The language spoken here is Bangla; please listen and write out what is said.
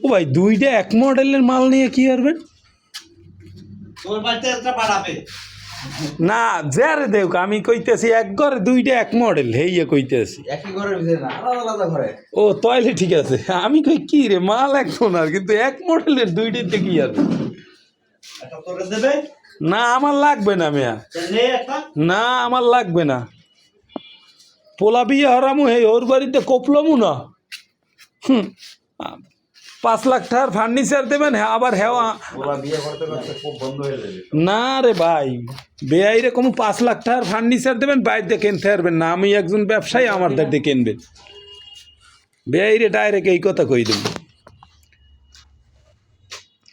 ও ভাই দুইটা এক মডেলের মাল নিয়ে কি করবেন? না যারে দেখ আমি কইতেছি এক ঘরে দুইটা এক মডেল হেইয়া কইতেছি ও তাইলে ঠিক আছে। আমি কই কি রে মাল এক সোনার কিন্তু এক মডেলের দুইটাতে কি আছে? না আমার লাগবে না মিয়া, না আমার লাগবে না। পোলা বিয়ে হারামু হে ওর বাড়িতে কপলমু না। 5 লাখ টাকার ফার্নিচার দেবেন হ্যাঁ আবার হেওয়া না রে ভাই বেআই রে কোনো 5 লাখ টাকার ফার্নিচার দেবেন বাইরে কিনতে পারবেন না। আমি একজন ব্যবসায়ী আমার দাঁড়িয়ে কিনবেন বেআই রে ডাইরেক্ট এই কথা কই দেবেন।